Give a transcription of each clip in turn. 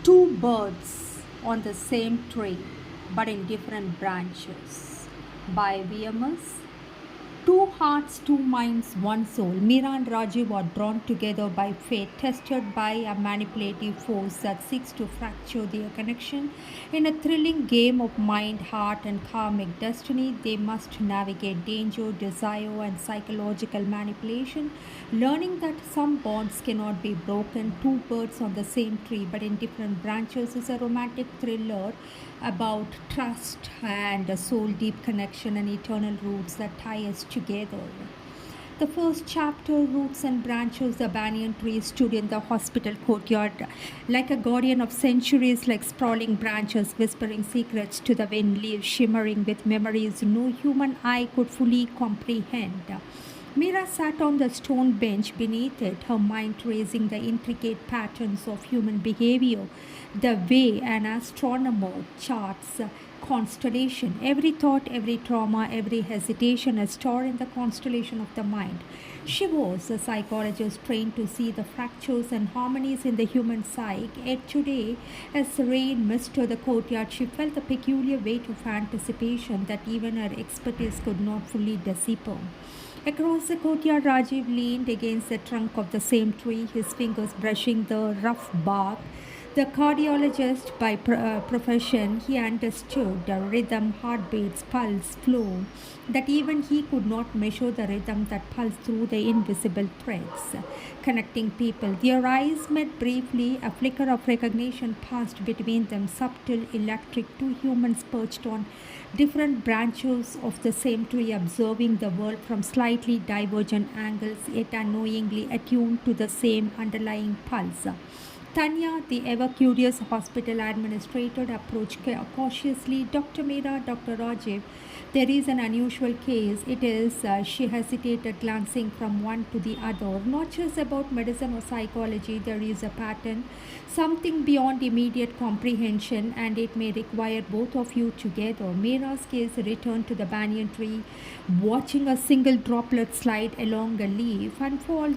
Two birds on the same tree but in different branches by VMS. Two hearts, two minds, one soul. Meera and Rajiv are drawn together by fate, tested by a manipulative force that seeks to fracture their connection. In a thrilling game of mind, heart, and karmic destiny, they must navigate danger, desire, and psychological manipulation, learning that some bonds cannot be broken. Two birds on the same tree but in different branches is a romantic thriller about trust and a soul deep connection and eternal roots that tie us together. The first chapter, Roots and Branches, the banyan tree stood in the hospital courtyard like a guardian of centuries, like sprawling branches whispering secrets to the wind, leaves shimmering with memories no human eye could fully comprehend. Mira sat on the stone bench beneath it, her mind tracing the intricate patterns of human behavior, the way an astronomer charts constellation. Every thought, every trauma, every hesitation is stored in the constellation of the mind. She was a psychologist trained to see the fractures and harmonies in the human psyche. Yet today, as the rain misted the courtyard, she felt the peculiar weight of anticipation that even her expertise could not fully decipher. Across the courtyard, Rajiv leaned against the trunk of the same tree, his fingers brushing the rough bark. The cardiologist by profession, he understood the rhythm, heartbeats, pulse, flow, that even he could not measure the rhythm that pulsed through the invisible threads, connecting people. Their eyes met briefly, a flicker of recognition passed between them, subtle, electric, two humans perched on different branches of the same tree, observing the world from slightly divergent angles, yet unknowingly attuned to the same underlying pulse. Tanya, the ever curious hospital administrator, approached cautiously. Dr. Meera, Dr. Rajiv, there is an unusual case. It is, she hesitated, glancing from one to the other. Not just about medicine or psychology, there is a pattern, something beyond immediate comprehension, and it may require both of you together. Meera's gaze returned to the banyan tree, watching a single droplet slide along a leaf and fall,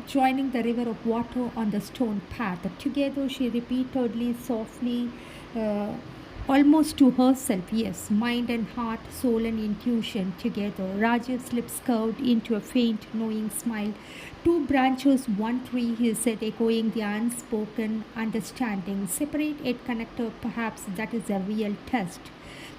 joining the river of water on the stone path. Together, she repeatedly, softly, uh, almost to herself, yes, mind and heart, soul and intuition together. Rajiv's lips curved into a faint, knowing smile. Two branches, one tree, he said, echoing the unspoken understanding. Separate yet connected, perhaps that is a real test.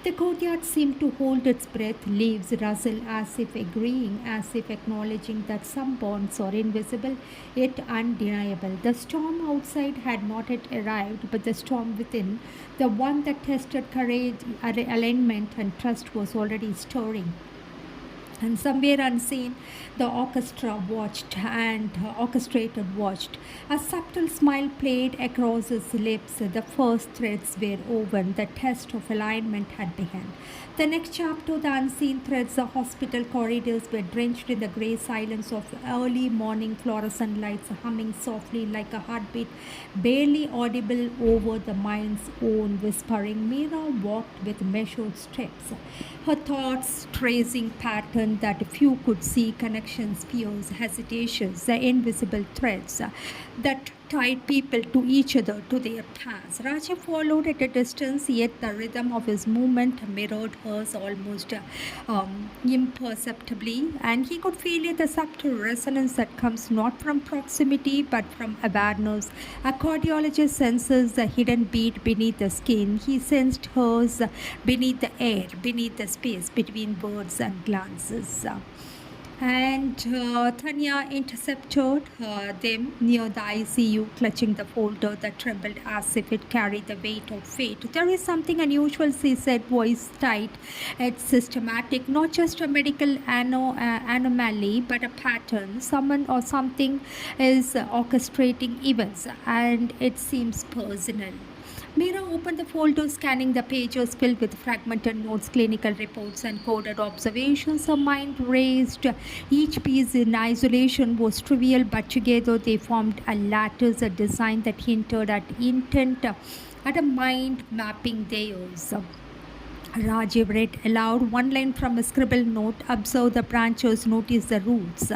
The courtyard seemed to hold its breath, leaves rustle as if agreeing, as if acknowledging that some bonds are invisible yet undeniable. The storm outside had not yet arrived, but the storm within, the one that tested courage, alignment, and trust, was already stirring. And somewhere unseen, the orchestrator watched. A subtle smile played across his lips. The first threads were woven. The test of alignment had begun. The next chapter, the unseen threads, the hospital corridors were drenched in the grey silence of early morning, fluorescent lights humming softly like a heartbeat, barely audible over the mind's own whispering. Meera walked with measured steps, her thoughts tracing patterns that few could see, connections, fears, hesitations, the invisible threads that tied people to each other, to their paths. Raja followed at a distance, yet the rhythm of his movement mirrored hers almost imperceptibly, and he could feel the subtle resonance that comes not from proximity but from awareness. A cardiologist senses the hidden beat beneath the skin. He sensed hers beneath the air, beneath the space between words and glances. And Tanya intercepted them near the ICU, clutching the folder that trembled as if it carried the weight of fate. There is something unusual, she said, voice tight. It's systematic, not just a medical anomaly, but a pattern. Someone or something is orchestrating events, and it seems personal. Meera opened the folder, scanning the pages filled with fragmented notes, clinical reports, and coded observations. Her mind raced. Each piece in isolation was trivial, but together they formed a lattice, a design that hinted at intent, at a mind mapping theirs. Rajiv read aloud one line from a scribbled note. Observe the branches, notice the roots,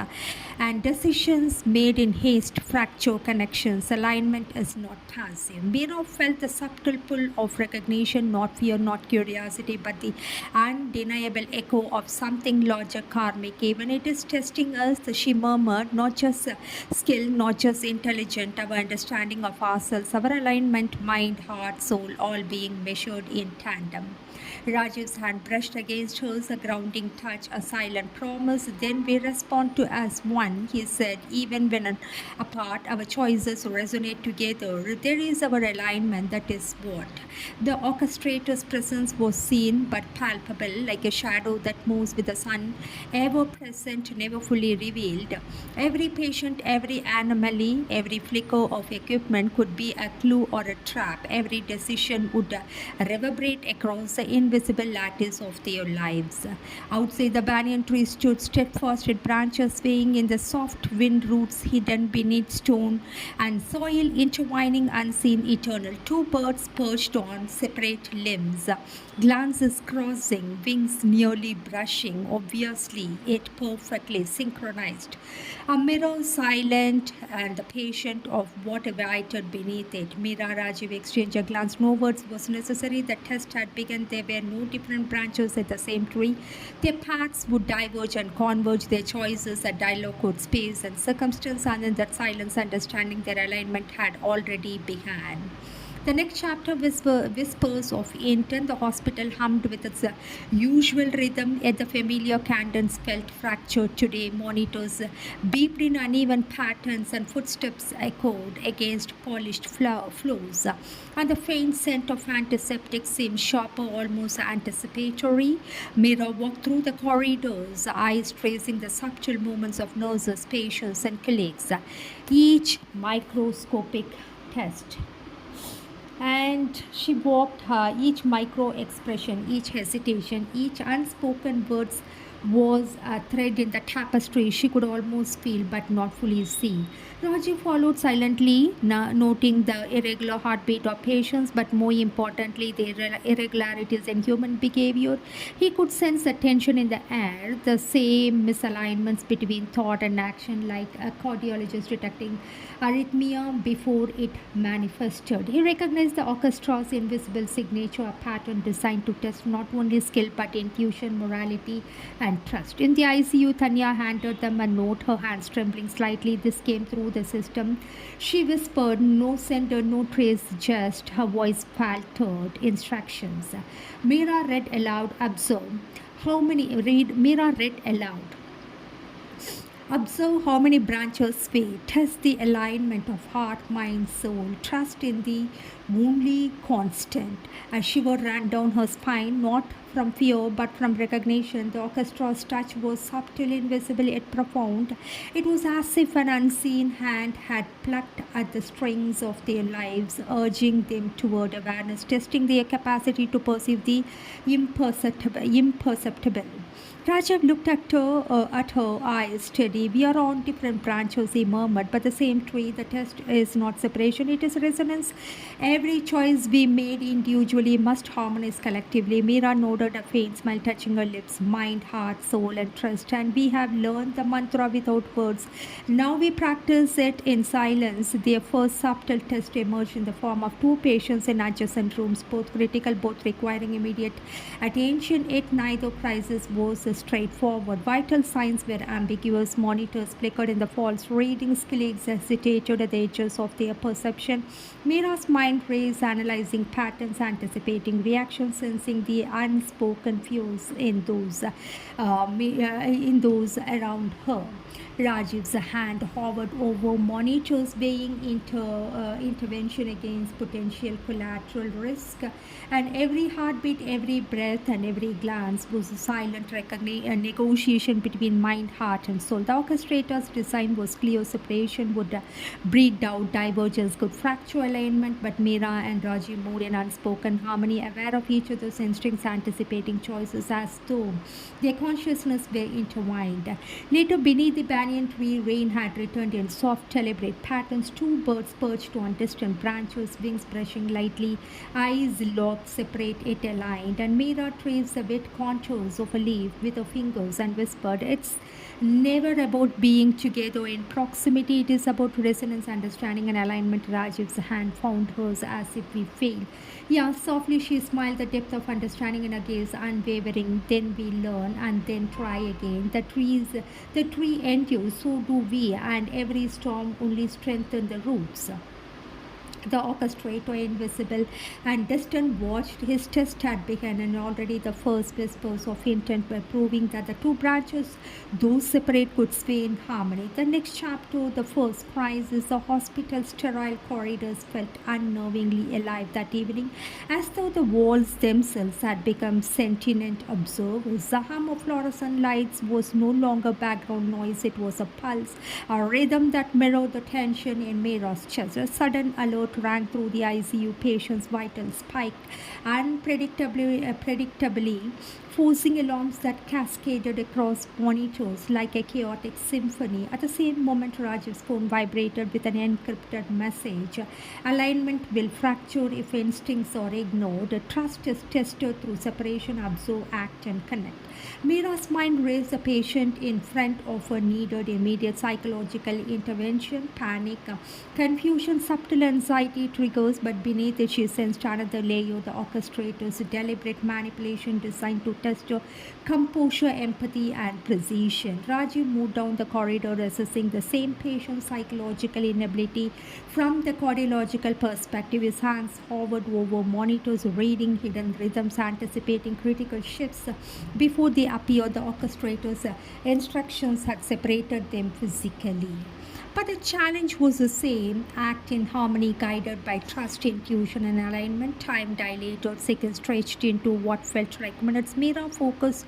and decisions made in haste fracture connections. Alignment is not passive. Mira felt the subtle pull of recognition, not fear, not curiosity, but the undeniable echo of something larger, karmic. Even it is testing us, she murmured, not just skill, not just intelligent, our understanding of ourselves, our alignment, mind, heart, soul, all being measured in tandem. Rajiv's hand brushed against hers, a grounding touch, a silent promise. Then we respond to as one, he said, even when apart, our choices resonate together. There is our alignment, that is what. The orchestrator's presence was seen but palpable, like a shadow that moves with the sun, ever present, never fully revealed. Every patient, every anomaly, every flicker of equipment could be a clue or a trap. Every decision would reverberate across the invisible lattice of their lives. Outside, the banyan tree stood steadfast, its branches swaying in the soft wind, roots hidden beneath stone and soil intertwining unseen, eternal. Two birds perched on separate limbs, glances crossing, wings nearly brushing, obviously yet perfectly synchronized. A mirror silent and the patient of what awaited beneath it. Mira Rajiv exchanged a glance. No words was necessary. The test had begun. There were no different branches at the same tree. Their paths would diverge and converge, their choices, a dialogue would space and circumstance, and in that silence, understanding their alignment had already begun. The next chapter whispers of intent. The hospital hummed with its usual rhythm, yet the familiar cadence felt fractured today. Monitors beeped in uneven patterns, and footsteps echoed against polished floors. And the faint scent of antiseptic seemed sharper, almost anticipatory. Mira walked through the corridors, eyes tracing the subtle movements of nurses, patients, and colleagues. Each microscopic test, and she walked her each micro expression, each hesitation, each unspoken words was a thread in the tapestry she could almost feel but not fully see. Raji followed silently, noting the irregular heartbeat of patients, but more importantly, the irregularities in human behavior. He could sense the tension in the air, the same misalignments between thought and action, like a cardiologist detecting arrhythmia before it manifested. He recognized the orchestra's invisible signature, a pattern designed to test not only skill but intuition, morality, and trust. In the ICU, Tanya handed them a note, her hands trembling slightly. This came through the system. She whispered, no sender, no trace, just her voice faltered. Instructions. Mira read aloud, observe. Mira read aloud. Observe how many branches sway. Test the alignment of heart, mind, soul. Trust in the only constant. A shiver ran down her spine, not from fear but from recognition. The orchestra's touch was subtle, invisible, yet profound. It was as if an unseen hand had plucked at the strings of their lives, urging them toward awareness, testing their capacity to perceive the imperceptible. Rajiv looked at her eyes steady. We are on different branches, he murmured, but the same tree. The test is not separation, it is resonance. Every choice we made individually must harmonize collectively. Mira nodded, a faint smile touching her lips. Mind, heart, soul, and trust. And we have learned the mantra without words. Now we practice it in silence. Their first subtle test emerged in the form of two patients in adjacent rooms, both critical, both requiring immediate attention. Yet neither crisis was straightforward. Vital signs were ambiguous. Monitors flickered in the false readings. Colleagues hesitated at the edges of their perception. Mira's mind raced, analyzing patterns, anticipating reactions, sensing the unspoken fears in those around her. Rajiv's hand hovered over monitors, weighing intervention against potential collateral risk, and every heartbeat, every breath, and every glance was a silent negotiation between mind, heart, and soul. The orchestrator's design was clear. Separation would breed doubt, divergence could fracture alignment, but Mira and Rajiv moved in unspoken harmony, aware of each other's instincts, anticipating choices as though their consciousness were intertwined. Later, beneath the banner banyan tree, rain had returned in soft, deliberate patterns. Two birds perched on distant branches, wings brushing lightly, eyes locked, separate, yet aligned. And Mira traced the wet contours of a leaf with her fingers and whispered, "It's never about being together in proximity. It is about resonance, understanding, and alignment." Rajiv's hand found hers as if we failed. Yeah, softly she smiled, the depth of understanding in her gaze unwavering. "Then we learn and then try again. The tree endures, so do we, and every storm only strengthens the roots." The orchestrator, invisible and distant, watched. His test had begun, and already the first whispers of intent were proving that the two branches, though separate, could sway in harmony. The next chapter, the first crisis, the hospital's sterile corridors felt unnervingly alive that evening, as though the walls themselves had become sentient observers. The hum of fluorescent lights was no longer background noise, it was a pulse, a rhythm that mirrored the tension in Mira's chest. A sudden alert rang through the ICU. Patient's vitals spiked predictably, forcing alarms that cascaded across monitors like a chaotic symphony. At the same moment, Rajiv's phone vibrated with an encrypted message. "Alignment will fracture if instincts are ignored. Trust is tested through separation, observe, act, and connect." Mira's mind raced. The patient in front of her needed immediate psychological intervention. Panic, confusion, subtle anxiety triggers, but beneath it she sensed another layer, the orchestrator's deliberate manipulation designed to test her composure, empathy, and precision. Rajiv moved down the corridor, assessing the same patient's psychological inability from the cardiological perspective. His hands hovered over monitors, reading hidden rhythms, anticipating critical shifts before they appeared. The orchestrator's instructions had separated them physically, but the challenge was the same: act in harmony, guided by trust, intuition, and alignment. Time dilated, seconds stretched into what felt like minutes. Mira focused,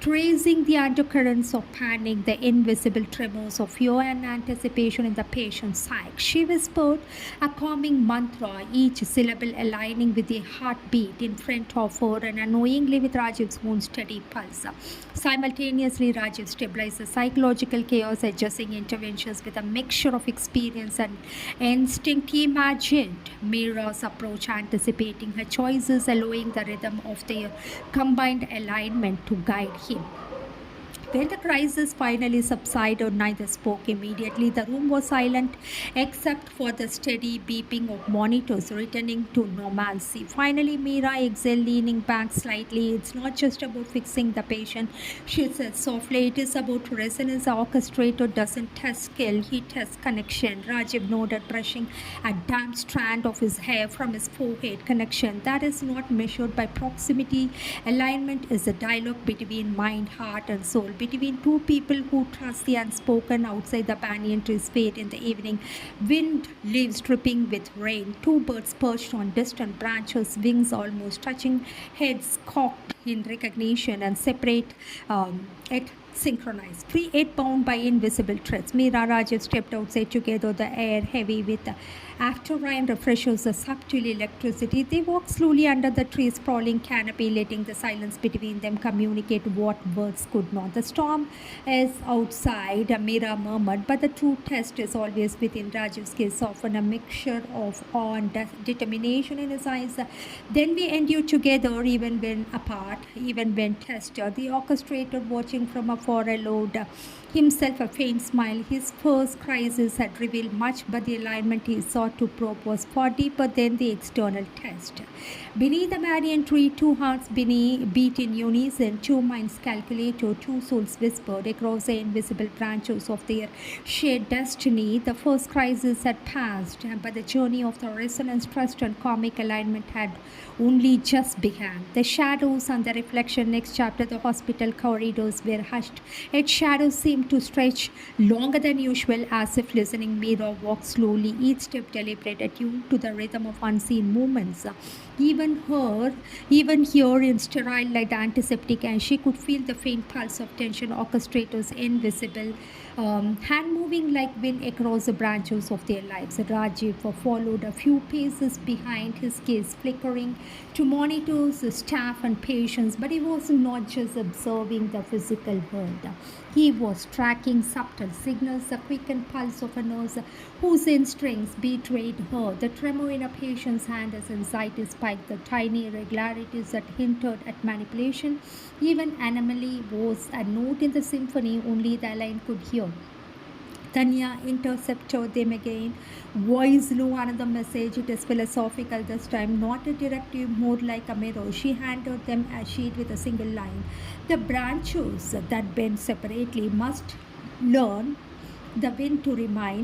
tracing the undercurrents of panic, the invisible tremors of fear and anticipation in the patient's psyche. She whispered a calming mantra, each syllable aligning with the heartbeat in front of her and unknowingly with Rajiv's own steady pulse. Simultaneously, Rajiv stabilized the psychological chaos, adjusting interventions with a mixture of experience and instinct. He imagined Mira's approach, anticipating her choices, allowing the rhythm of their combined alignment to guide him. When the crisis finally subsided, neither spoke immediately. The room was silent except for the steady beeping of monitors, returning to normalcy. Finally, Mira exhaled, leaning back slightly. "It's not just about fixing the patient," she said softly. "It is about resonance. The orchestrator doesn't test skill, he tests connection." Rajiv nodded, brushing a damp strand of his hair from his forehead. "Connection, that is not measured by proximity. Alignment is a dialogue between mind, heart, and soul, between two people who trust." The unspoken. Outside, the banyan trees fade in the evening wind, leaves dripping with rain. Two birds perched on distant branches, wings almost touching, heads cocked in recognition, and separate yet synchronized. Free, yet bound by invisible threads. Mira, Rajiv stepped outside together, the air heavy with after-rain refreshes, the subtle electricity. They walked slowly under the tree's sprawling canopy, letting the silence between them communicate what words could not. "The storm is outside," Mira murmured, "but the true test is always within." Rajiv's gaze softened, a mixture of awe and determination in his eyes. "Then we endure together, even when apart, even when tested." The orchestrator, watching from afar, allowed himself a faint smile. His first crisis had revealed much, but the alignment he sought to probe was far deeper than the external test. Beneath the banyan tree, two hearts beat in unison, two minds calculated, two souls whispered across the invisible branches of their shared destiny. The first crisis had passed, but the journey of the resonance, trust, and karmic alignment had only just begun. The shadows and the reflection. Next chapter, the hospital corridors were hushed. Its shadows seemed to stretch longer than usual, as if listening. Mira walked slowly, each step deliberate, attuned to the rhythm of unseen movements. Even here in sterile light, antiseptic, and she could feel the faint pulse of tension. Orchestrators invisible hand moving like wind across the branches of their lives. Rajiv followed a few paces behind, his gaze flickering to monitors, the staff, and patients, but he was not just observing the physical world. He was tracking subtle signals, the quickened pulse of a nurse whose instincts betrayed her, the tremor in a patient's hand as anxiety spiked, the tiny irregularities that hinted at manipulation. Even anomaly was a note in the symphony only the line could hear. Tanya intercepted them again. Voice low, another message. It is philosophical this time, not a directive, more like a mirror. She handed them a sheet with a single line. The branches that bend separately learn must learn the wind to remain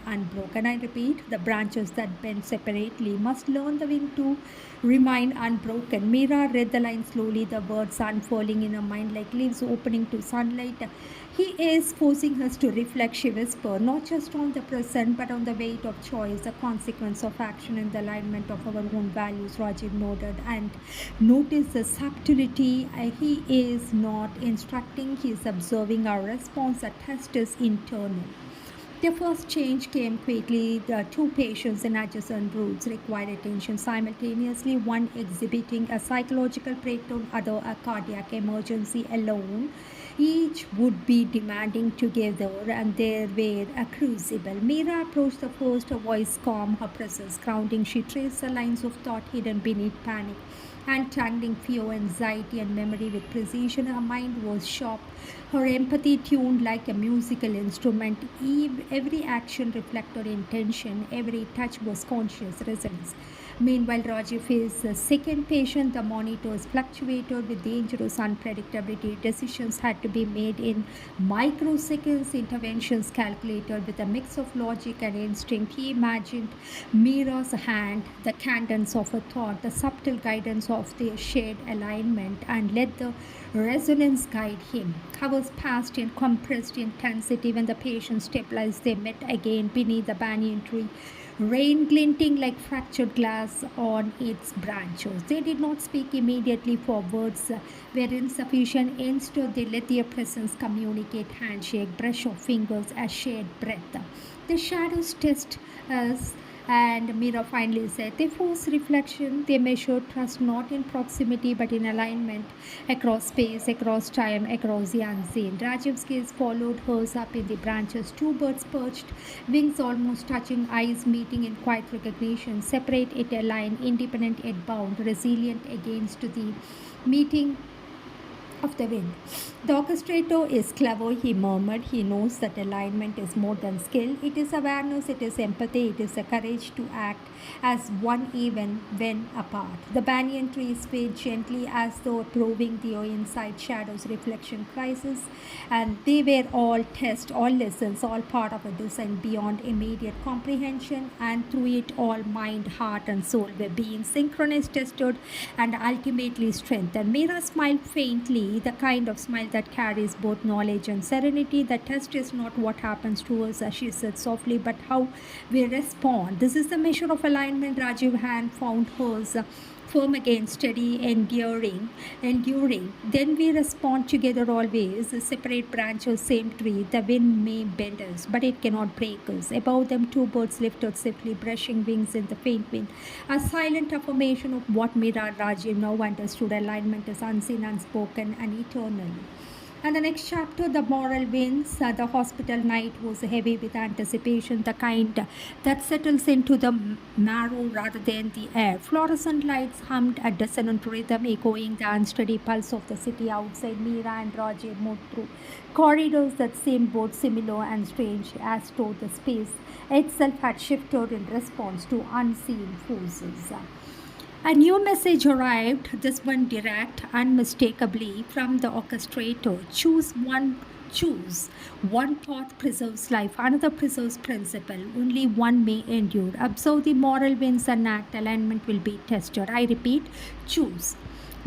unbroken. I repeat, the branches that bend separately must learn the wind to remain unbroken. Mira read the line slowly, the words unfurling in her mind like leaves opening to sunlight. He is forcing us to reflect, she whispered, not just on the present but on the weight of choice, the consequence of action, and the alignment of our own values. Rajiv nodded and noticed the subtlety. He is not instructing, he is observing our response. The test is internal. The first change came quickly. The two patients in adjacent rooms required attention simultaneously, one exhibiting a psychological breakdown, other a cardiac emergency. Alone, each would be demanding together, and there were a crucible. Mira approached the first, her voice calm, her presence grounding. She traced the lines of thought hidden beneath panic, untangling fear, anxiety, and memory with precision. Her mind was sharp, her empathy tuned like a musical instrument. Every action reflected intention, every touch was conscious resonance. Meanwhile, Rajiv faced the second patient. The monitors fluctuated with dangerous unpredictability. Decisions had to be made in microseconds, interventions calculated with a mix of logic and instinct. He imagined Mira's hand, the cadence of a thought, the subtle guidance of their shared alignment, and let the resonance guide him. Hours passed in compressed intensity. When the patient stabilized, they met again beneath the banyan tree, rain glinting like fractured glass on its branches. They did not speak immediately, for words were insufficient. Instead, they let their presence communicate. Handshake, brush of fingers, a shared breath. The shadows test us, and Mira finally said, they force reflection, they measure trust not in proximity but in alignment, across space, across time, across the unseen. Rajiv's gaze followed hers up in the branches. Two birds perched, wings almost touching, eyes meeting in quiet recognition, separate yet aligned, independent yet bound, resilient against the meeting of the wind. The orchestrator is clever, he murmured. He knows that alignment is more than skill. It is awareness, it is empathy, it is the courage to act as one even when apart. The banyan trees swayed gently as though approving the inside shadows reflection crisis, and they were all tests, all lessons, all part of a descent beyond immediate comprehension, and through it all mind, heart, and soul were being synchronized, tested, and ultimately strengthened. Mira smiled faintly, the kind of smile that carries both knowledge and serenity. The test is not what happens to us, as she said softly, but how we respond. This is the measure of alignment. Rajiv hand found hers firm again, steady, enduring. Then we respond together always. Separate branches, same tree. The wind may bend us, but it cannot break us. Above them, two birds lifted swiftly, brushing wings in the faint wind. A silent affirmation of what Mira and Rajiv now understood. Alignment is unseen, unspoken, and eternal. And the next chapter, the moral winds. The hospital night was heavy with anticipation, the kind that settles into the marrow rather than the air. Fluorescent lights hummed a dissonant rhythm, echoing the unsteady pulse of the city outside. Meera and Rajiv moved through corridors that seemed both similar and strange, as though the space itself had shifted in response to unseen forces. A new message arrived, this one direct, unmistakably from the orchestrator. Choose. One path preserves life, another preserves principle. Only one may endure. Observe the moral winds and act. Alignment will be tested. I repeat, choose.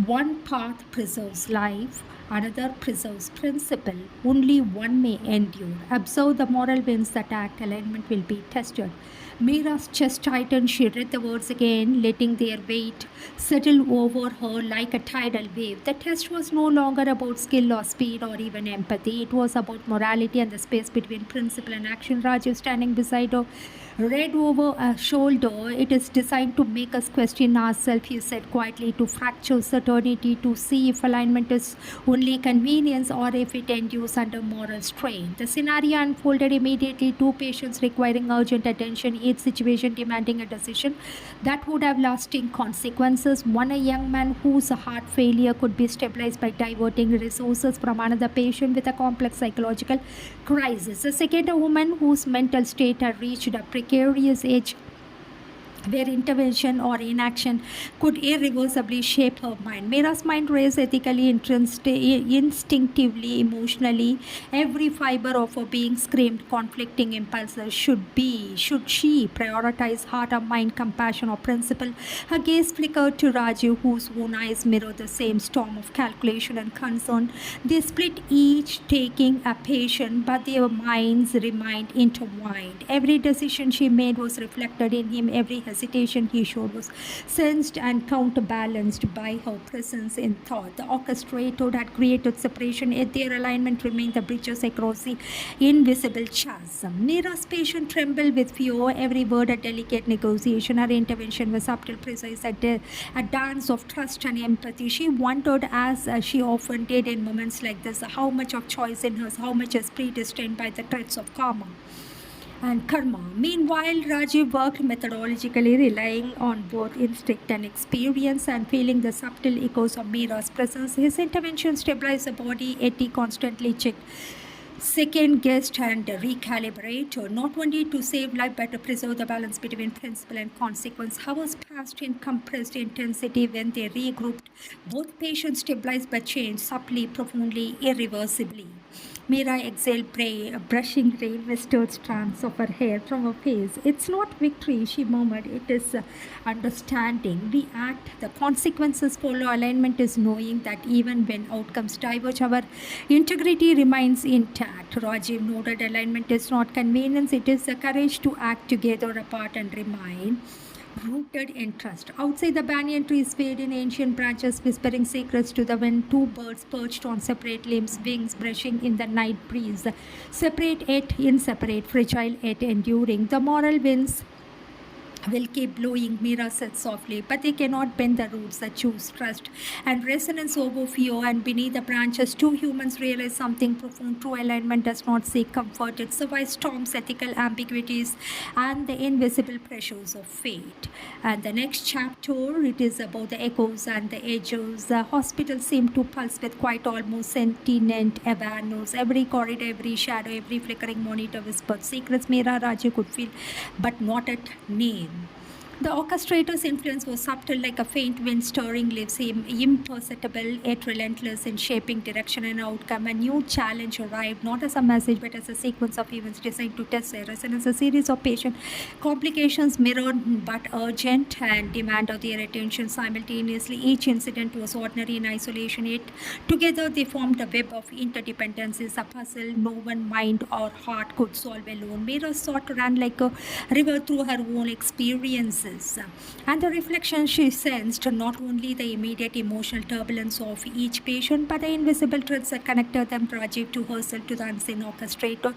One path preserves life, another preserves principle. Only one may endure. Observe the moral winds that act, alignment will be tested. Mira's chest tightened. She read the words again, letting their weight settle over her like a tidal wave. The test was no longer about skill or speed or even empathy. It was about morality and the space between principle and action. Raju, standing beside her, read over her shoulder. It is designed to make us question ourselves, he said quietly, to fracture certainty, to see if alignment is only convenience or if it endures under moral strain. The scenario unfolded immediately. Two patients requiring urgent attention, each situation demanding a decision that would have lasting consequences. One, a young man whose heart failure could be stabilized by diverting resources from another patient with a complex psychological crisis. The second, a woman whose mental state had reached a precarious age where intervention or inaction could irreversibly shape her mind. Mira's mind raced ethically, instinctively, emotionally. Every fiber of her being screamed conflicting impulses. Should she prioritize heart or mind, compassion or principle? Her gaze flickered to Raju, whose own eyes mirrored the same storm of calculation and concern. They split, each taking a patient, but their minds remained intertwined. Every decision she made was reflected in him. Every hesitation he showed was sensed and counterbalanced by her presence in thought. The orchestrator had created separation, yet their alignment remained the bridges across the invisible chasm. Mira's patient trembled with fear, every word a delicate negotiation. Her intervention was subtle, precise, a dance of trust and empathy. She wondered, as she often did in moments like this, how much of choice in her, how much is predestined by the threats of karma. Meanwhile, Rajiv worked methodologically, relying on both instinct and experience and feeling the subtle echoes of Mira's presence. His intervention stabilized the body, yet he constantly checked, second guessed and recalibrate, not only to save life but to preserve the balance between principle and consequence. Hours passed in compressed intensity. When they regrouped, both patients stabilized but changed subtly, profoundly, irreversibly. Mira exhaled, brushing rain-whispered strands of her hair from her face. "It's not victory," she murmured. "It is understanding. We act. The consequences follow. Alignment is knowing that even when outcomes diverge, our integrity remains intact." Rajiv noted, alignment is not convenience. It is the courage to act together, apart, and remain rooted in trust. Outside, the banyan trees swayed in ancient branches, whispering secrets to the wind. Two birds perched on separate limbs, wings brushing in the night breeze. Separate yet inseparate, fragile yet enduring. The moral winds will keep blowing, Mira said softly, but they cannot bend the roots that choose trust and resonance over fear. And beneath the branches, two humans realize something profound. True alignment does not seek comfort. It survives storms, ethical ambiguities, and the invisible pressures of fate. And the next chapter, it is about the echoes and the edges. The hospital seemed to pulse with quite almost sentient awareness. Every corridor, every shadow, every flickering monitor whispered secrets Mira Raju could feel, but not at name. The orchestrator's influence was subtle, like a faint wind stirring leaves, imperceptible yet relentless in shaping direction and outcome. A new challenge arrived, not as a message but as a sequence of events designed to test their resonance. A series of patient complications, mirrored but urgent, and demanded their attention simultaneously. Each incident was ordinary in isolation, yet together they formed a web of interdependencies, a puzzle no one mind or heart could solve alone. Mira's thought ran like a river through her own experiences, and the reflection she sensed, not only the immediate emotional turbulence of each patient, but the invisible threads that connected them, Rajiv to herself, to the unseen orchestrator.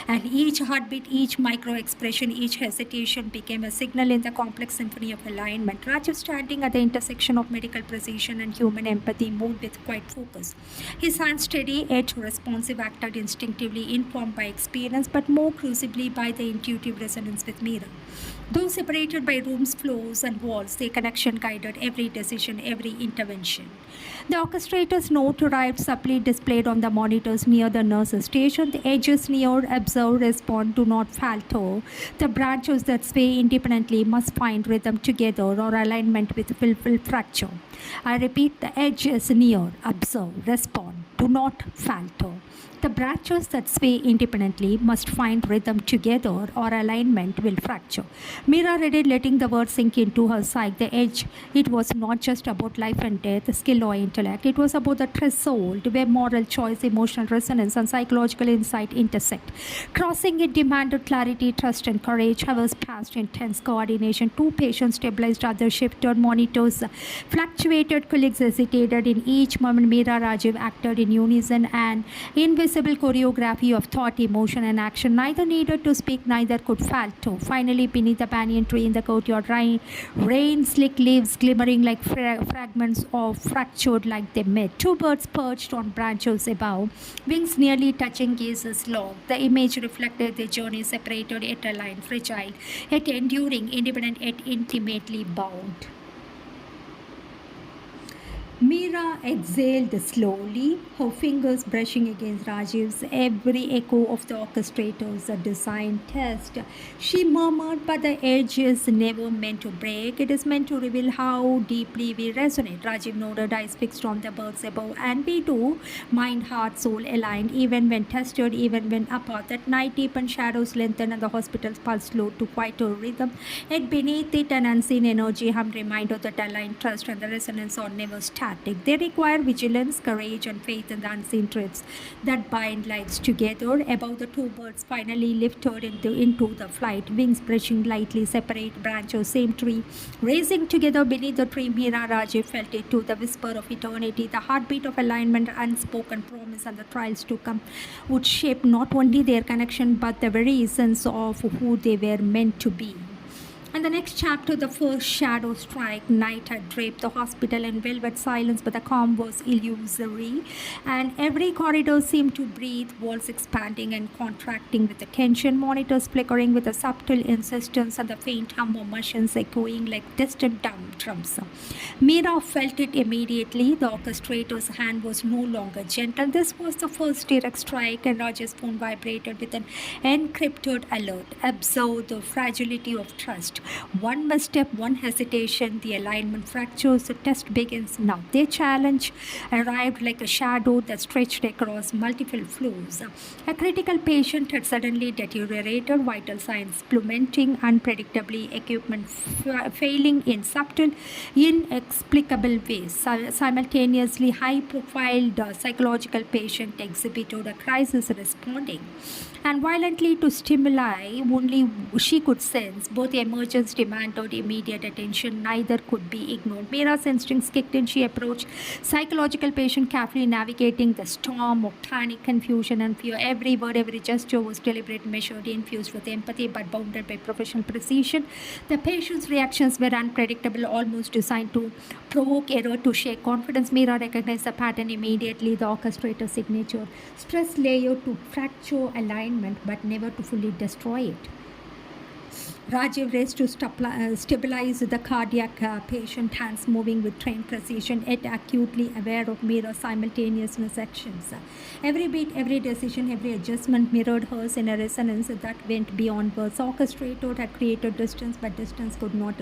And each heartbeat, each micro expression, each hesitation became a signal in the complex symphony of alignment. Rajiv, standing at the intersection of medical precision and human empathy, moved with quiet focus. His hands steady yet responsive, acted instinctively, informed by experience, but more crucibly by the intuitive resonance with Mira. Though separated by rooms, floors, and walls, their connection guided every decision, every intervention. The orchestrator's note arrived, subtly displayed on the monitors near the nurse's station. The edges near, observe, respond, do not falter. The branches that sway independently must find rhythm together, or alignment with will fracture. I repeat, the edges near, observe, respond, do not falter. The branches that sway independently must find rhythm together or alignment will fracture. Mira read it, letting the word sink into her psyche. The edge, it was not just about life and death, skill or intellect. It was about the threshold where moral choice, emotional resonance, and psychological insight intersect. Crossing it demanded clarity, trust, and courage. Hours passed in tense coordination. Two patients stabilized, others shifted, monitors fluctuated, colleagues hesitated. In each moment, Mira Rajiv acted in unison, an invisible choreography of thought, emotion, and action. Neither needed to speak, neither could falter. Finally, beneath the banyan tree in the courtyard, rain slick leaves glimmering like fragments of fractured like they met. Two birds perched on branches above, wings nearly touching, gazes locked. The image reflected their journey, separated yet aligned, fragile yet enduring, independent yet intimately bound. Mira exhaled slowly, her fingers brushing against Rajiv's every echo of the orchestrator's design test. She murmured, but the edge is never meant to break. It is meant to reveal how deeply we resonate. Rajiv nodded, eyes fixed on the birds above. And we do, mind, heart, soul aligned, even when tested, even when apart. That night deepened, shadows lengthened, and the hospital's pulse slowed to quieter rhythm. Yet beneath it, an unseen energy hummed, reminder that aligned trust and the resonance are never static. They require vigilance, courage, and faith in the unseen threads that bind lives together. Above, the two birds finally lifted into the flight, wings brushing lightly, separate branches, same tree, raising together beneath the tree. Mira Rajiv felt it too, the whisper of eternity, the heartbeat of alignment, unspoken promise, and the trials to come would shape not only their connection but the very essence of who they were meant to be. And the next chapter, the first shadow strike. Night had draped the hospital in velvet silence, but the calm was illusory. And every corridor seemed to breathe, walls expanding and contracting with the tension, monitors flickering with a subtle insistence, and the faint hum of machines echoing like distant drums. Mira felt it immediately. The orchestrator's hand was no longer gentle. This was the first direct strike, and Raj's phone vibrated with an encrypted alert. Observe the fragility of trust. One misstep, one hesitation, the alignment fractures. The test begins now. Their challenge arrived like a shadow that stretched across multiple floors. A critical patient had suddenly deteriorated, vital signs plummeting unpredictably, equipment failing in subtle, inexplicable ways. Simultaneously, high-profile psychological patient exhibited a crisis responding and violently to stimuli only she could sense. Both emergencies demanded immediate attention. Neither could be ignored. Mira's instincts kicked in. She approached psychological patient, carefully navigating the storm of panic, confusion, and fear. Every word, every gesture was deliberate, measured, infused with empathy, but bounded by professional precision. The patient's reactions were unpredictable, almost designed to provoke error, to shake confidence. Mira recognized the pattern immediately. The orchestrator's signature: stress layered to fracture alignment, but never to fully destroy it. Rajiv raced to stabilize the cardiac patient, hands moving with trained precision, yet acutely aware of Mira's simultaneous actions. Every beat, every decision, every adjustment mirrored hers in a resonance that went beyond words. Orchestrator had created distance, but distance could not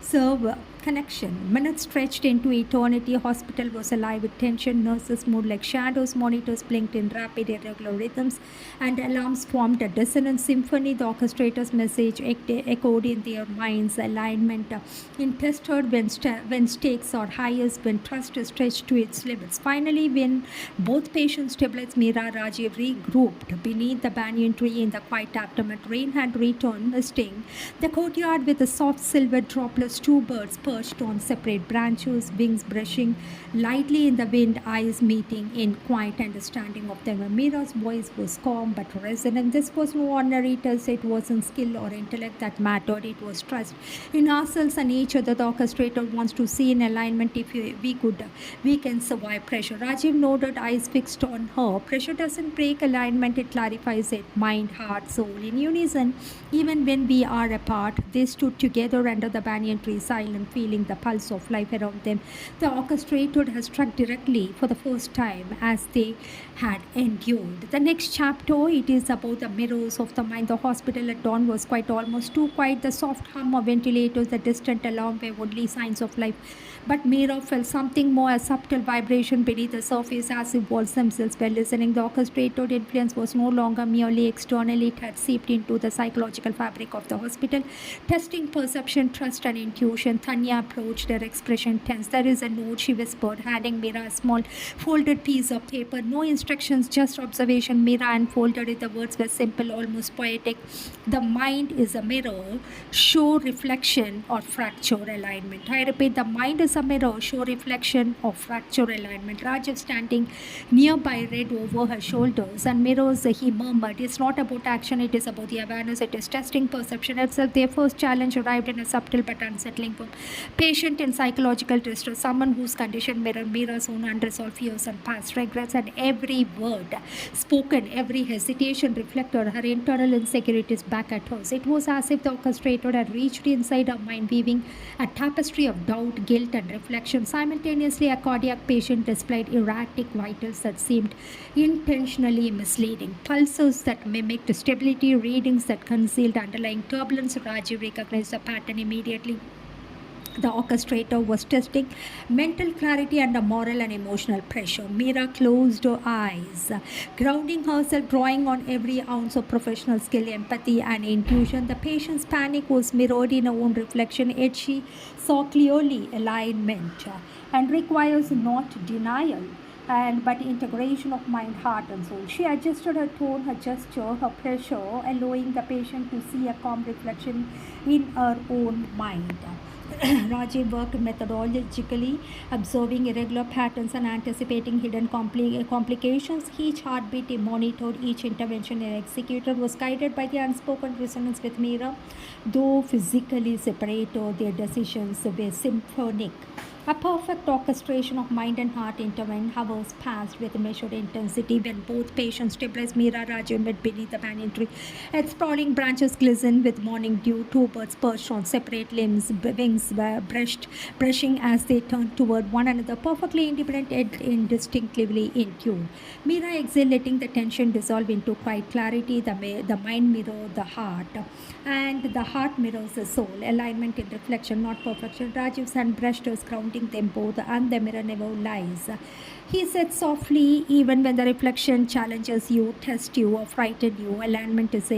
serve connection. Minutes stretched into eternity. Hospital was alive with tension. Nurses moved like shadows. Monitors blinked in rapid, irregular rhythms, and alarms formed a dissonant symphony. The orchestrator's message echoed in their minds. Alignment tested when stakes are highest, when trust is stretched to its limits. Finally, when both patients stabilized, Mira Rajiv regrouped beneath the banyan tree in the quiet aftermath. Rain had returned, misting the courtyard with the soft silver droplets. Two birds perched on separate branches, wings brushing lightly in the wind, eyes meeting in quiet understanding of them. Mira's voice was calm but resonant. This was no ordinary test. It wasn't skill or intellect that mattered. It was trust in ourselves and each other. The orchestrator wants to see in alignment. If we can survive pressure. Rajiv nodded, eyes fixed on her. Pressure doesn't break alignment, it clarifies it. Mind, heart, soul in unison. Even when we are apart, they stood together under the banyan tree, silent, feeling the pulse of life around them. The orchestrator has struck directly for the first time as they had endured. The next chapter, it is about the mirrors of the mind. The hospital at dawn was quite almost was too quiet. The soft hum of ventilators, the distant alarm were only signs of life. But Mira felt something more, a subtle vibration beneath the surface, as if walls themselves were listening. The orchestrated influence was no longer merely external, it had seeped into the psychological fabric of the hospital, testing perception, trust, and intuition. Tanya approached, her expression tense. "There is a note," she whispered, handing Mira a small folded piece of paper. No instructions, just observation. Mira unfolded it. The words were simple, almost poetic. "The mind is a mirror, show reflection or fracture alignment." I repeat, the mind is a mirror, show reflection or fracture alignment. Rajiv, standing nearby, read over her shoulders. "And mirrors," he murmured, "it's not about action, it is about the awareness, it is testing perception itself." Their first challenge arrived in a subtle but unsettling form. Patient in psychological distress, someone whose condition mirrored Mira's own unresolved fears and past regrets, and every word spoken, every hesitation reflected her internal insecurities back at hers. It was as if the orchestrator had reached inside her mind, weaving a tapestry of doubt, guilt, and reflection. Simultaneously, a cardiac patient displayed erratic vitals that seemed intentionally misleading, pulses that mimicked stability, readings that concealed underlying turbulence. Rajiv recognized the pattern immediately. The orchestrator was testing mental clarity under moral and emotional pressure. Mira closed her eyes, grounding herself, drawing on every ounce of professional skill, empathy, and intuition. The patient's panic was mirrored in her own reflection, yet she saw clearly alignment and requires not denial but integration of mind, heart, and soul. She adjusted her tone, her gesture, her pressure, allowing the patient to see a calm reflection in her own mind. Rajiv worked methodologically, observing irregular patterns and anticipating hidden complications. Each heartbeat he monitored, each intervention he executed was guided by the unspoken resonance with Mira. Though physically separated, their decisions were symphonic. A perfect orchestration of mind and heart intervened. Hours passed with measured intensity. When both patients stabilized, Mira, Rajiv met beneath the banyan tree. Its sprawling branches glistened with morning dew. Two birds perched on separate limbs, wings were brushing as they turned toward one another, perfectly independent yet indistinctly in tune. Mira exhaled, letting the tension dissolve into quiet clarity. The mind mirrored the heart, and the heart mirrors the soul. Alignment in reflection, not perfection. Rajiv's hand brushed her, grounding them both, and the mirror never lies. He said softly, "Even when the reflection challenges you, tests you, or frightens you, alignment is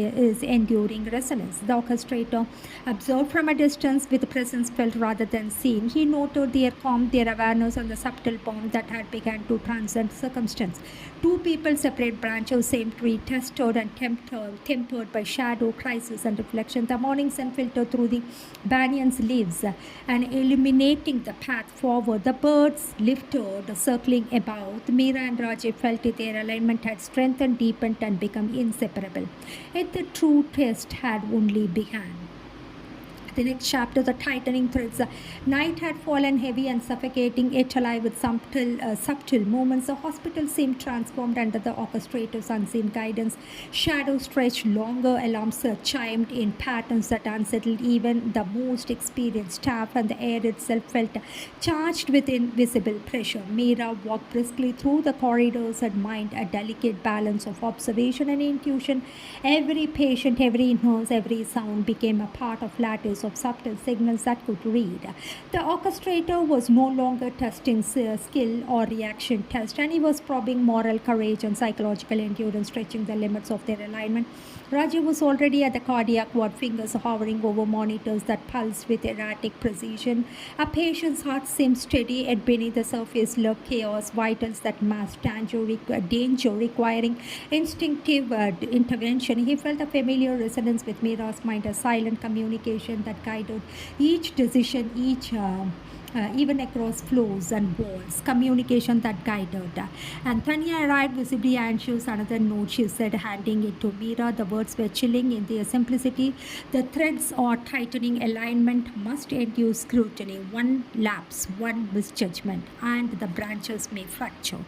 enduring resonance." The orchestrator observed from a distance, with presence felt rather than seen. He noted their calm, their awareness, and the subtle bond that had begun to transcend circumstance. Two people, separate branches, same tree, tested and tempered by shadow, crisis, and reflection. The morning sun filtered through the banyan's leaves and illuminating the path forward. The birds lifted, circling about. Mira and Rajiv felt their alignment had strengthened, deepened, and become inseparable. Yet the true test had only begun. The next chapter, the tightening threads. Night had fallen heavy and suffocating, yet alive with subtle movements. The hospital seemed transformed under the orchestrator's unseen guidance. Shadows stretched longer, alarms chimed in patterns that unsettled even the most experienced staff, and the air itself felt charged with invisible pressure. Mira walked briskly through the corridors and mind a delicate balance of observation and intuition. Every patient, every nurse, every sound became a part of lattice of subtle signals that could read. The orchestrator was no longer testing skill or reaction test, and he was probing moral courage and psychological endurance, stretching the limits of their alignment. Rajiv was already at the cardiac ward, fingers hovering over monitors that pulsed with erratic precision. A patient's heart seemed steady, yet beneath the surface lurked chaos, vitals that masked danger requiring instinctive intervention. He felt a familiar resonance with Mira's mind, a silent communication that guided each decision, even across floors and walls, communication that guided. And Tanya arrived visibly anxious. "Another note," she said, handing it to Mira. The words were chilling in their simplicity. "The threads are tightening. Alignment must endure scrutiny. One lapse, one misjudgment, and the branches may fracture."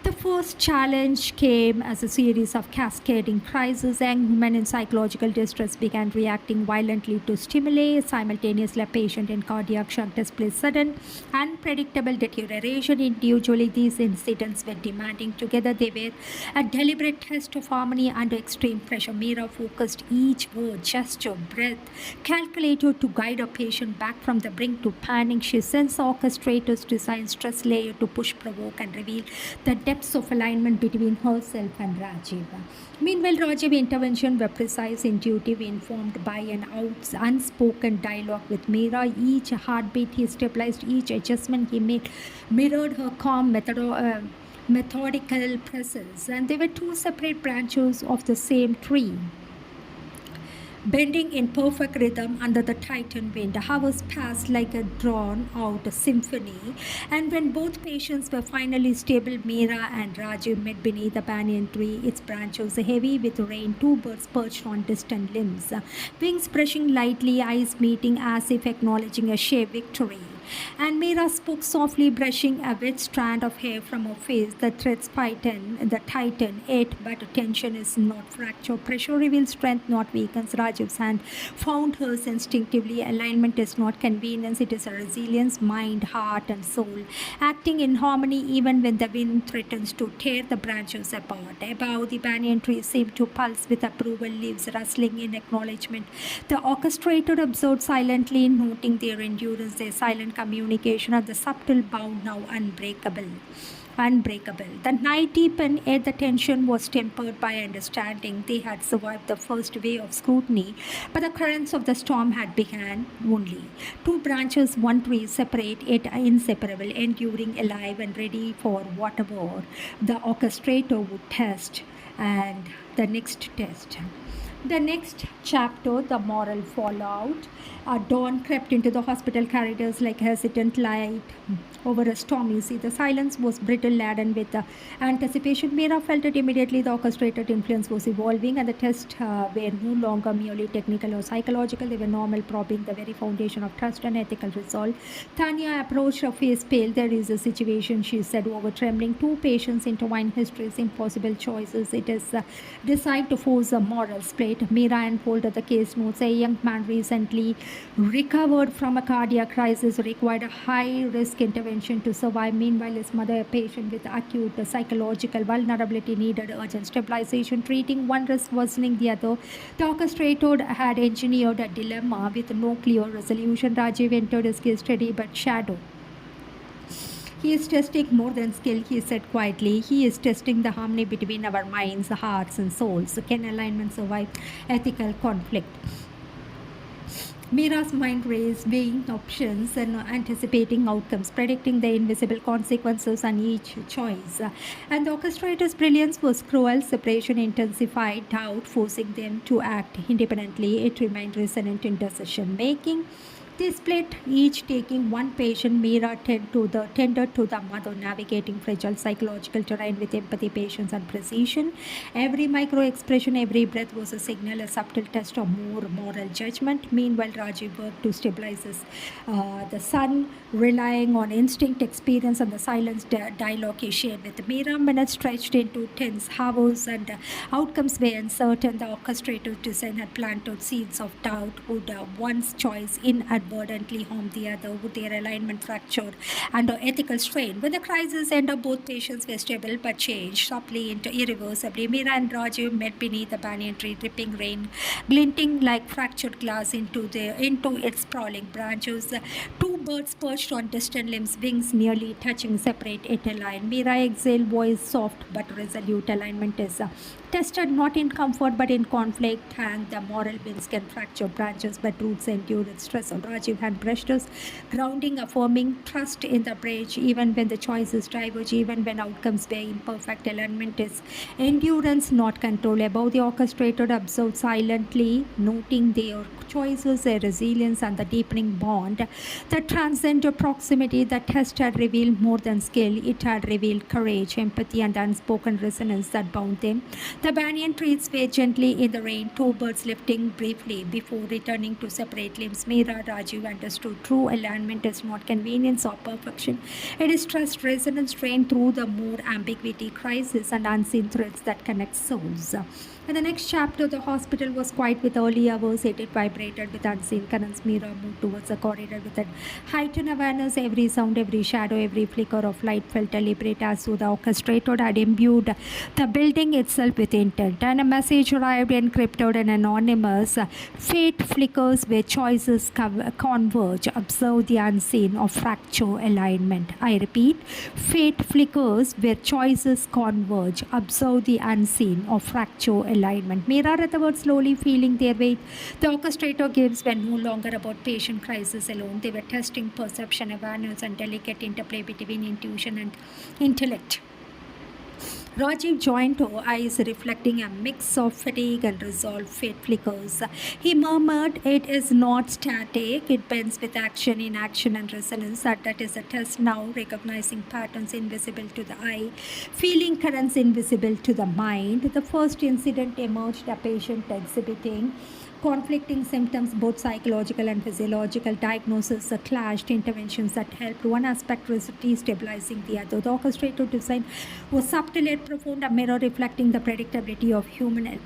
The first challenge came as a series of cascading crises. Young women in psychological distress began reacting violently to stimuli. Simultaneously, a patient in cardiac shock displayed sudden, unpredictable deterioration. Individually, these incidents were demanding. Together, they were a deliberate test of harmony under extreme pressure. Mira focused each word, gesture, breath, calculated to guide a patient back from the brink to panic. She sensed orchestrators design stress layer to push, provoke, and reveal the depths of alignment between herself and Rajiv. Meanwhile, Rajiv's intervention were precise, intuitive, informed by an unspoken dialogue with Meera. Each heartbeat he stabilized, each adjustment he made mirrored her calm, methodical presence, and they were two separate branches of the same tree, bending in perfect rhythm under the titan wind. Hours passed like a drawn-out symphony, and when both patients were finally stable, Meera and Rajiv met beneath the banyan tree. Its branches heavy with rain, two birds perched on distant limbs, wings brushing lightly, eyes meeting as if acknowledging a shared victory. And Meera spoke softly, brushing a wet strand of hair from her face. The threads tighten it, but tension is not fracture. Pressure reveals strength, not weakens. Rajiv's hand found hers instinctively. Alignment is not convenience, it is a resilience, mind, heart, and soul, acting in harmony even when the wind threatens to tear the branches apart. Above, the banyan tree seemed to pulse with approval, leaves rustling in acknowledgement. The orchestrator observed silently, noting their endurance, their silent communication, and the subtle bound now unbreakable. The night deepened, yet the tension was tempered by understanding. They had survived the first wave of scrutiny, but the currents of the storm had begun only. Two branches, one tree, separate yet inseparable, enduring, alive, and ready for whatever the orchestrator would test. And the next test. The next chapter, the moral fallout. Dawn crept into the hospital corridors like hesitant light over a stormy sea. The silence was brittle, laden with anticipation. Meera felt it immediately. The orchestrated influence was evolving, and the tests were no longer merely technical or psychological. They were normal, probing the very foundation of trust and ethical resolve. Tanya approached her face pale. There is a situation, she said, over trembling. Two patients, intertwined histories, impossible choices. It is designed to force a moral split. Meera unfolded the case notes. A young man recently recovered from a cardiac crisis, required a high-risk intervention to survive. Meanwhile, his mother, a patient with acute psychological vulnerability, needed urgent stabilization. Treating one risk, worsening the other. The orchestrator had engineered a dilemma with no clear resolution. Rajiv entered his case steady but shadow. He is testing more than skill, he said quietly. He is testing the harmony between our minds, hearts, and souls. Can alignment survive ethical conflict? Meera's mind raced, weighing options and anticipating outcomes, predicting the invisible consequences on each choice. And the orchestrator's brilliance was cruel. Separation intensified doubt, forcing them to act independently. It remained resonant in decision making. They split, each taking one patient. Meera tended to the mother, navigating fragile psychological terrain with empathy, patience, and precision. Every micro expression, every breath was a signal, a subtle test of more moral judgment. Meanwhile, Rajiv worked to stabilize the son, relying on instinct, experience, and the silence dialogue he shared with Meera. Minutes stretched into tense hours, and outcomes were uncertain. The orchestrator's design had planted seeds of doubt. Would one's choice inadvertently harm the other? Would their alignment fracture under ethical strain? When the crisis ended, both patients were stable but changed sharply into irreversibly. Meera and Rajiv met beneath the banyan tree, dripping rain, glinting like fractured glass into its sprawling branches. Two birds perched on distant limbs, wings nearly touching, separate yet aligned. Meera exhaled, voice soft but resolute. Alignment is tested not in comfort but in conflict, and the moral winds can fracture branches but roots endure its stress. Rajiv had brushed us, grounding, affirming trust in the bridge, even when the choices diverge, even when outcomes were imperfect. Alignment is endurance, not control. Above, the orchestrator observed silently, noting their choices, a resilience, and the deepening bond that transcended proximity. The test had revealed more than skill. It had revealed courage, empathy, and unspoken resonance that bound them. The banyan trees swayed gently in the rain, two birds lifting briefly before returning to separate limbs. Meera Rajiv understood true alignment is not convenience or perfection. It is trust, resonance trained through the more ambiguity, crisis, and unseen threads that connect souls. In the next chapter, the hospital was quiet with early hours. It vibrated with unseen currents. Meera moved towards the corridor with a heightened awareness. Every sound, every shadow, every flicker of light felt deliberate, as though the orchestrator had imbued the building itself with intent. And a message arrived, encrypted and anonymous. Fate flickers where choices converge. Observe the unseen of fracture alignment. I repeat, fate flickers where choices converge. Observe the unseen of fracture alignment. Meera read the words slowly, feeling their weight. The orchestrator gives were no longer about patient crisis alone. They were testing perception, awareness, and delicate interplay between intuition and intellect. Rajiv joined her eyes, reflecting a mix of fatigue and resolve. Fate flickers. He murmured, "It is not static. It bends with action, inaction, and resonance. That is a test now, recognizing patterns invisible to the eye, feeling currents invisible to the mind." The first incident emerged, a patient exhibiting conflicting symptoms, both psychological and physiological. Diagnosis clashed, interventions that helped one aspect destabilizing the other. The orchestrator design was subtle yet profound, a mirror reflecting the predictability of human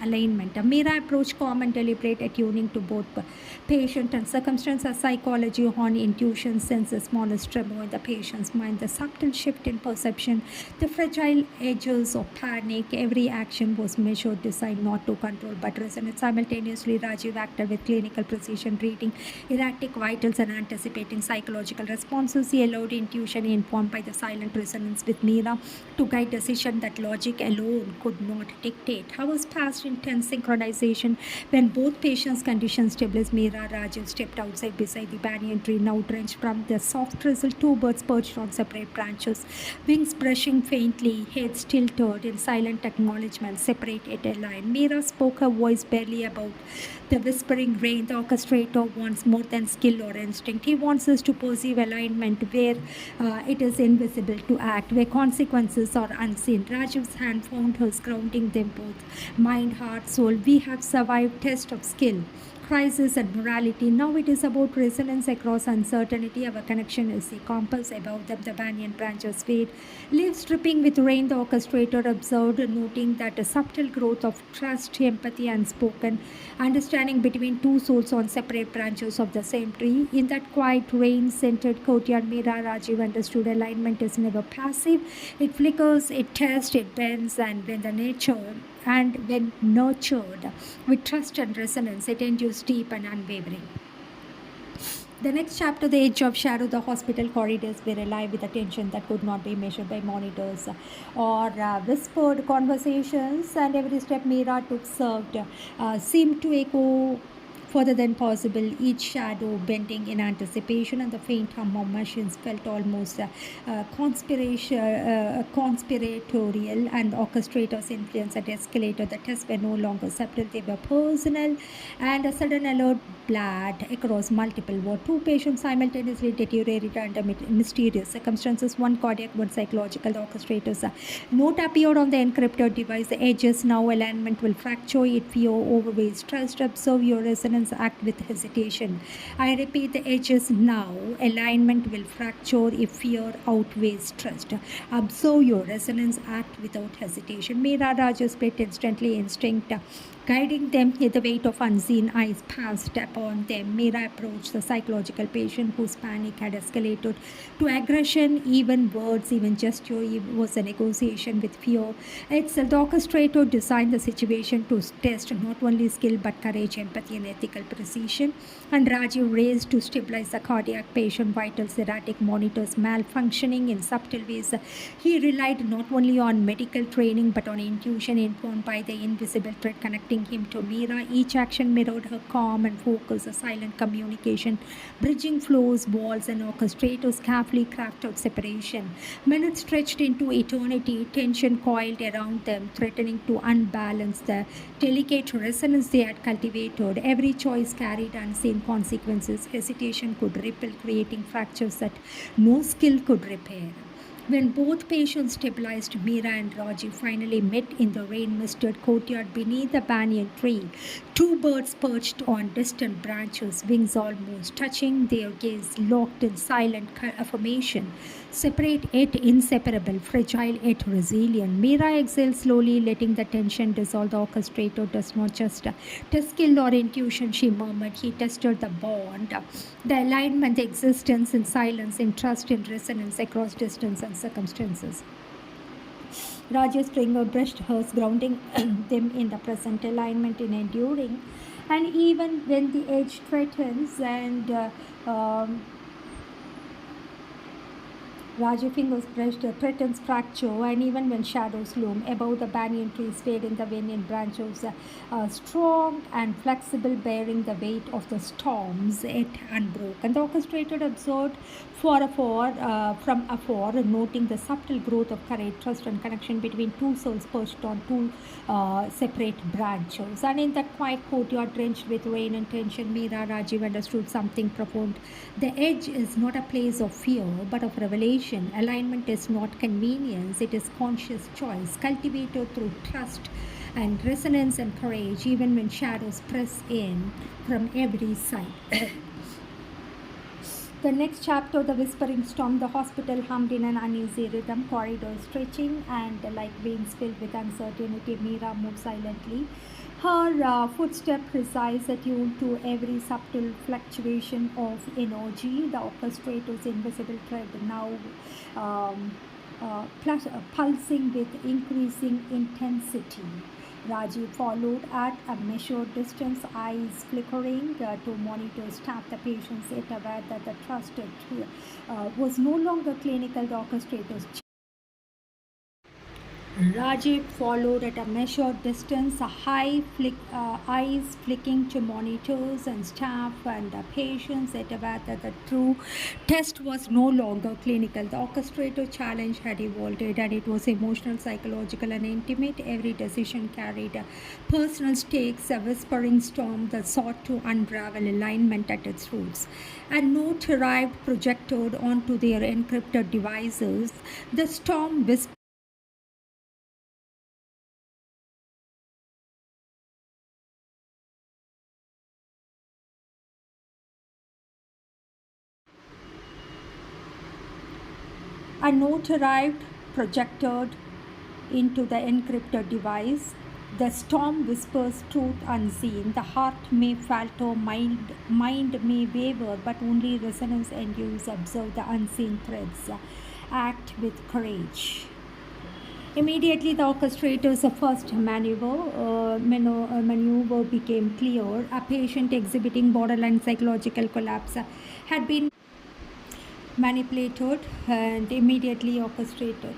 alignment. A mirror approach, calm and deliberate, attuning to both patient and circumstance. As psychology on intuition, sense the smallest tremor in the patient's mind, the subtle shift in perception, the fragile edges of panic. Every action was measured, designed not to control but resonate. Simultaneously, Rajiv acted with clinical precision, reading erratic vitals and anticipating psychological responses. He allowed intuition, informed by the silent resonance with Meera, to guide decision that logic alone could not dictate. Hours passed in tense synchronization. When both patients' conditions stabilized, Meera Rajiv stepped outside beside the banyan tree, now drenched from the soft drizzle. Two birds perched on separate branches, wings brushing faintly, heads tilted in silent acknowledgement, separate yet aligned. Meera spoke, her voice barely above the whispering rain. The orchestrator wants more than skill or instinct. He wants us to perceive alignment where it is invisible, to act where consequences are unseen. Rajiv's hand found hers, grounding them both, mind, heart, soul. We have survived test of skill, crisis, and morality. Now it is about resonance across uncertainty. Our connection is the compass. Above them, the banyan branches swayed, leaves dripping with rain. The orchestrator observed, noting that a subtle growth of trust, empathy, and spoken understanding between two souls on separate branches of the same tree. In that quiet, rain-scented courtyard, Meera Rajiv understood alignment is never passive. It flickers, it tests, it bends, and when nurtured with trust and resonance, it endures deep and unwavering. The next chapter, the edge of shadow. The hospital corridors were alive with a tension that could not be measured by monitors or whispered conversations, and every step Meera took seemed to echo further than possible, each shadow bending in anticipation, and the faint hum of machines felt almost conspiratorial, and orchestrator's influence had escalated. The tests were no longer subtle, they were personal, and a sudden alert bled across multiple wards. Two patients simultaneously deteriorated under mysterious circumstances, one cardiac, one psychological. The orchestrator's note appeared on the encrypted device. The edges now, alignment will fracture it, fear overweighs trust. Observe your resonance, act with hesitation. I repeat, the edges now, alignment will fracture if fear outweighs trust. Observe your resonance, act without hesitation. Meera Rajiv split instantly, instinct guiding them. The weight of unseen eyes passed upon them. Meera approached the psychological patient whose panic had escalated to aggression. Even words, even gesture was a negotiation with fear itself. The orchestrator designed the situation to test not only skill but courage, empathy, and ethical precision. And Rajiv raised to stabilize the cardiac patient, vitals erratic, monitors malfunctioning in subtle ways. He relied not only on medical training but on intuition informed by the invisible thread connecting directing him to Mira. Each action mirrored her calm and focus, a silent communication, bridging flows, walls, and orchestrators carefully crafted separation. Minutes stretched into eternity, tension coiled around them, threatening to unbalance the delicate resonance they had cultivated. Every choice carried unseen consequences. Hesitation could ripple, creating fractures that no skill could repair. When both patients stabilized, Meera and Raji finally met in the rain-misted courtyard beneath the banyan tree. Two birds perched on distant branches, wings almost touching, their gaze locked in silent affirmation. Separate yet inseparable, fragile yet resilient. Meera exhaled slowly, letting the tension dissolve. The orchestrator does not just test skill or intuition, she murmured. He tested the bond, the alignment, the existence in silence, in trust, in resonance across distance and circumstances. Raja's finger brushed hers, grounding them in the present, alignment in enduring. And even when the edge threatens and Raji's fingers brushed the threatens fracture, and even when shadows loom above the banyan trees, fade in the wind in branches, strong and flexible, bearing the weight of the storms, yet unbroken. The orchestrator observed from afar, noting the subtle growth of courage, trust, and connection between two souls perched on two separate branches. And in that quiet courtyard, drenched with rain and tension, Meera Rajiv understood something profound. The edge is not a place of fear, but of revelation. Alignment is not convenience, it is conscious choice, cultivated through trust and resonance and courage, even when shadows press in from every side. The next chapter, the whispering storm. The hospital hummed in an uneasy rhythm, corridors stretching, and like veins filled with uncertainty, Meera moved silently. Her footstep precise, attuned to every subtle fluctuation of energy. The orchestrator's invisible thread now pulsing with increasing intensity. Rajiv followed at a measured distance, eyes flickering to monitor staff, the patients, yet aware that the trusted was no longer clinical. The orchestrator's Rajiv followed at a measured distance, eyes flicking to monitors and staff and patients, yet aware that the true test was no longer clinical. The orchestrator challenge had evolved, and it was emotional, psychological, and intimate. Every decision carried personal stakes, a whispering storm that sought to unravel alignment at its roots. A note arrived projected onto their encrypted devices. The storm whispered. A note arrived projected into the encrypted device. The storm whispers truth unseen. The heart may falter, mind may waver, but only resonance endures. Observe the unseen threads. Act with courage. Immediately, the orchestrator's first maneuver became clear. A patient exhibiting borderline psychological collapse had been manipulated and immediately orchestrated.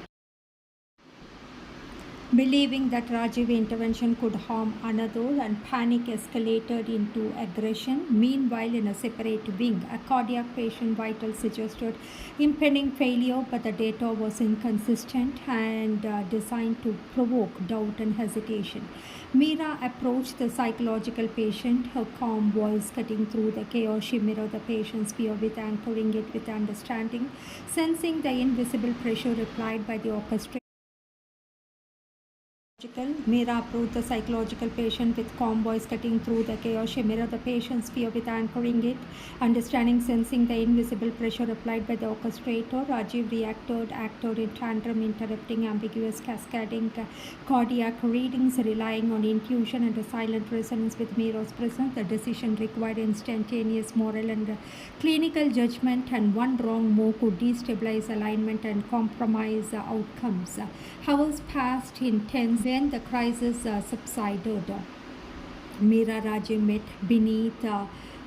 Believing that Rajiv intervention could harm another, and panic escalated into aggression. Meanwhile, in a separate wing, a cardiac patient vital suggested impending failure, but the data was inconsistent and designed to provoke doubt and hesitation. Meera approached the psychological patient, her calm voice cutting through the chaos. She mirrored the patient's fear with anchoring it with understanding. Sensing the invisible pressure applied by the orchestra, Meera approached the psychological patient with calm voice cutting through the chaos. She mirrored the patient's fear with anchoring it, understanding, sensing the invisible pressure applied by the orchestrator. Rajiv acted in tantrum, interrupting ambiguous, cascading cardiac readings, relying on intuition and a silent resonance with Meera's presence. The decision required instantaneous moral and clinical judgment, and one wrong move could destabilize alignment and compromise outcomes. Hours passed in tense. When the crisis subsided, Meera Rajiv met beneath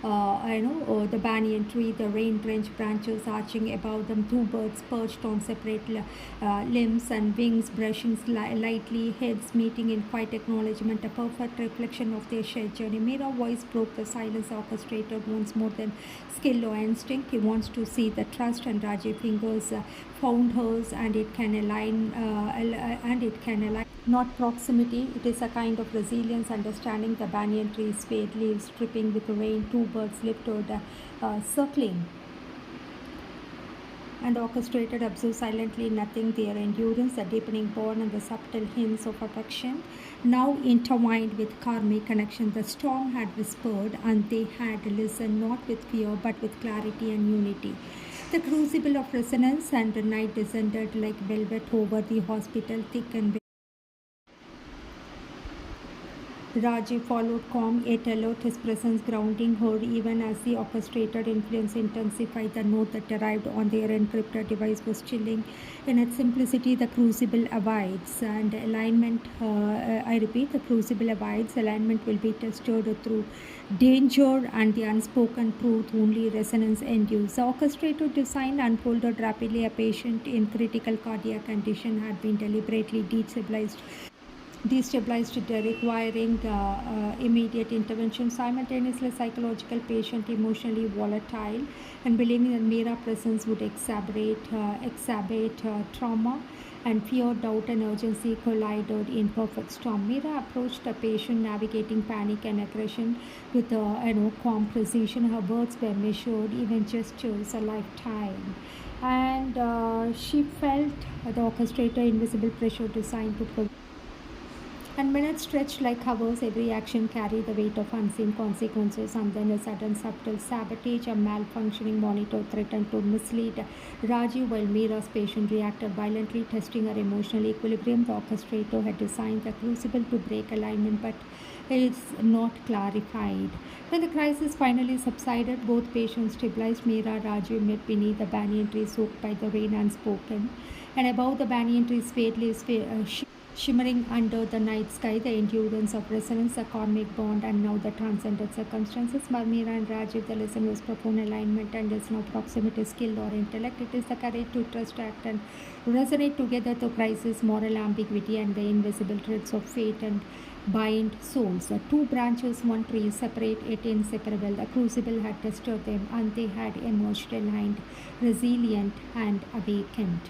the banyan tree, the rain-drenched branches arching above them, two birds perched on separate limbs and wings brushing lightly, heads meeting in quiet acknowledgement, a perfect reflection of their shared journey. Mira's voice broke the silence. Orchestrator wants more than skill or instinct. He wants to see the trust, and Rajiv fingers found hers, and it can align. Not proximity, it is a kind of resilience, understanding the banyan trees, swayed leaves dripping with rain, two birds lifted, circling and orchestrated observe silently nothing their endurance, the deepening bond, and the subtle hints of affection, now intertwined with karmic connection. The storm had whispered, and they had listened not with fear but with clarity and unity. The crucible of resonance, and the night descended like velvet over the hospital, thick and Rajiv followed calm yet alert, his presence grounding her even as the orchestrated influence intensified. The note that arrived on their encrypted device was chilling in its simplicity. The crucible abides, and alignment, I repeat, the crucible abides. Alignment will be tested through danger, and the unspoken truth only resonance endures. The orchestrated design unfolded rapidly. A patient in critical cardiac condition had been deliberately destabilized, requiring immediate intervention. Simultaneously, psychological patient, emotionally volatile, and believing that Mira's presence would exacerbate trauma, and fear, doubt, and urgency collided in perfect storm. Mira approached the patient, navigating panic and aggression with calm precision. Her words were measured, even gestures a lifetime. And she felt the orchestrator invisible pressure designed to and minutes stretched like hours, every action carried the weight of unseen consequences, and then a sudden subtle sabotage, a malfunctioning monitor threatened to mislead Rajiv while Mira's patient reacted violently, testing her emotional equilibrium. The orchestrator had designed the crucible to break alignment, but it's not clarified. When the crisis finally subsided, both patients stabilized. Mira Rajiv met beneath the banyan tree soaked by the rain unspoken, and above the banyan tree swayed leaves shimmering under the night sky, the endurance of resonance, the karmic bond, and now the transcendent circumstances. Marmira and Rajiv, the lesson was profound alignment, and is no proximity, skill, or intellect. It is the courage to trust, act, and resonate together through crisis, moral ambiguity, and the invisible threads of fate and bind souls. The two branches, one tree, separate yet inseparable. The crucible had tested them, and they had emerged aligned, resilient, and awakened.